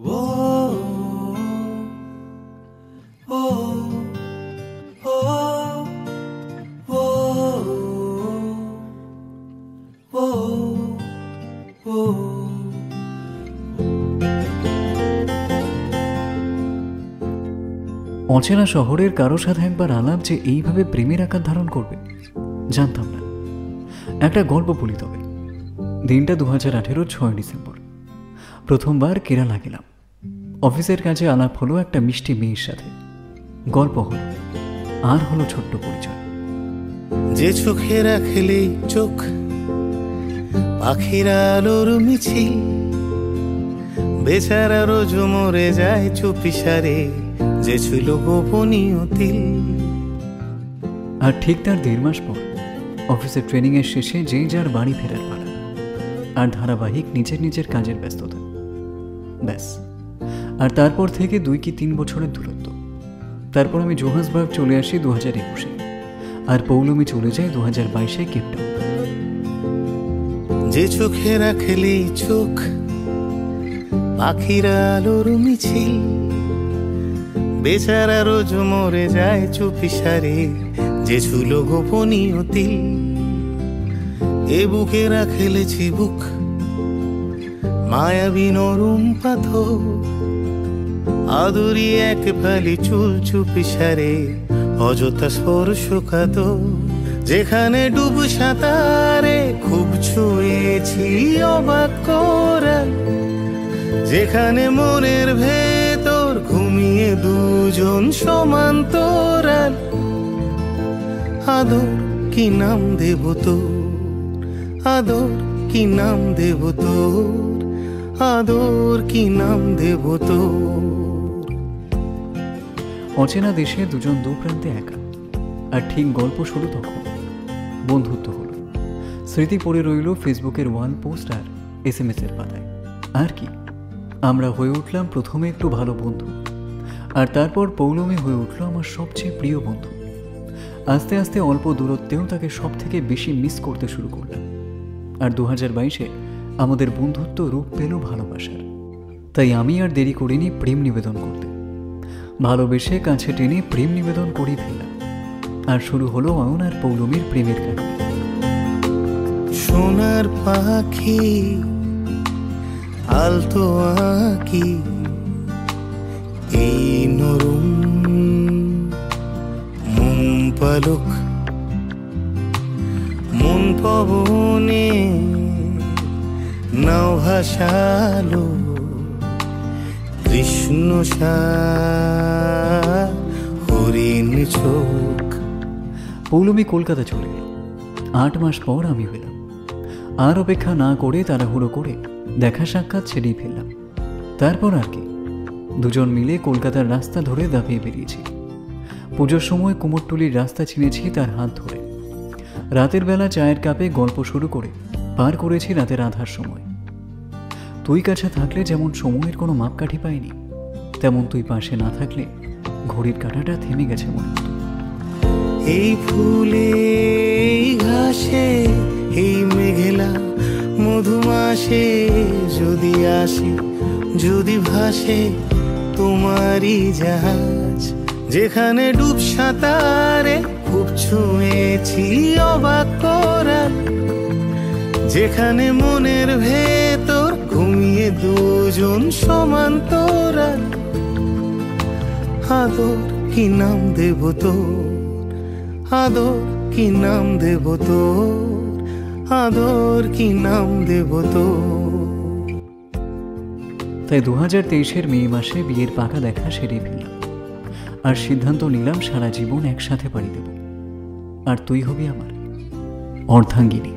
অচেনা শহরের কারো সাথে একবার আলাপ যে এইভাবে প্রেমের আকার ধারণ করবে জানতাম না। একটা গল্প বলি তবে। দিনটা 2018 6 ডিসেম্বর। প্রথমবার কেরালা গেলাম। অফিসের কাজে আলাপ হলো একটা মিষ্টি মেয়ের সাথে। গল্প হলো, আর হলো ছোট্ট পরিচয়। যে চোখে রাখলেই চোখ পাখির আলোর মিছিল, বেচারা রোজ মরে যায় চুপিসারে, যে ছিল গোপনীয় তিল। আর ঠিক তার 1.5 মাস পর অফিসের ট্রেনিংয়ের শেষে যে যার বাড়ি ফেরার পালা, আর ধারাবাহিক নিজের কাজের ব্যস্ততা, ব্যাস। আর তারপর থেকে 2 কি 3 বছরের দূরত্ব। তারপর আমি জোহান্সবার্গ চলে আসি 2021-এ, আর পৌলমী চলে যায় 2022-এ কেপটাউন। যে চোখে রাখলেই চোখ পাখির আলোর মিছিল, বেচারা রোজ মরে যায় চুপিসারে, যে ছিল গোপনীয় তিল। এ বুকে রাখলেছি বুক মায়াবী নরম পাথর, আদুরি এক ফালি চুল চুপিসারে, অযথা স্পর্শ কাতর। যেখানে ডুব সাঁতারে খুব ছুঁয়েছি অবাক করা, যেখানে মনের ভেতর ঘুমিয়ে দুজন সমান্তরাল। আদর কি নাম দেব তোর, আদর কি নাম দেব তোর, আদর কি নাম দেব তোর। অচেনা দেশে দুজন দু প্রান্তে একা, আর ঠিক গল্প শুরু তখন। বন্ধুত্ব হলো, স্মৃতি পড়ে রইল ফেসবুকের ওয়াল পোস্ট আর SMS এর পাতায়। আর কি, আমরা হয়ে উঠলাম প্রথমে একটু ভালো বন্ধু, আর তারপর পৌলমী হয়ে উঠল আমার সবচেয়ে প্রিয় বন্ধু। আস্তে আস্তে অল্প দূরত্বেও তাকে সব থেকে বেশি মিস করতে শুরু করলাম। আর 2022-এ আমাদের বন্ধুত্ব রূপ পেল ভালোবাসার। তাই আমি আর দেরি করিনি প্রেম নিবেদন করতে। ভালোবেসে কাছে টেনে প্রেম নিবেদন করে ফেললাম। আর শুরু হলো অয়ন আর পৌলমীর প্রেমের কাহিনী। সোনার পাখি আলতো আঁকি, এই নরম মন পালক, মন পবনে নাও ভাসালো, কৃষ্ণ হরিণ চোখ। পৌলমী কলকাতা চলে গেল। 8 মাস পর আমি হলাম। আর অপেক্ষা না করে তাড়াহুড়ো করে দেখা সাক্ষাৎ ছেড়েই ফেললাম। তারপর আর কি, দুজন মিলে কলকাতার রাস্তা ধরে দাপিয়ে বেরিয়েছি। পুজোর সময় কুমোরটুলির রাস্তা চিনেছি তার হাত ধরে। রাতের বেলা চায়ের কাপে গল্প শুরু করে পার করেছি রাতের আধার সময়। তুই কাছে থাকলে যেমন সময়ের কোনো মাপকাঠি পাইনি, তেমন তুই পাশে না থাকলে ঘড়ির কাঁটাটা থেমে গেছে মনে হতো। এই ফুলে এই ঘাসে এই মেঘেলা মধুমাসে যদি আসে, যদি ভাসে তোমারই জাহাজ, যেখানে ডুব সাঁতারে খুব ছুঁয়েছি অবাক করার, যেখানে মনের ভেতর ঘুমিয়ে দুজন সমান্তরাল। আদর কি নাম দেব তোর, আদর কি নাম দেব তোর, আদর কি নাম দেব তোর। তাই 2023-এর মে মাসে বিয়ের পাকা দেখা সেরে ফেললাম। আর সিদ্ধান্ত নিলাম সারা জীবন একসাথে পাড়ি দেব। আর তুই হবি আমার অর্ধাঙ্গিনী।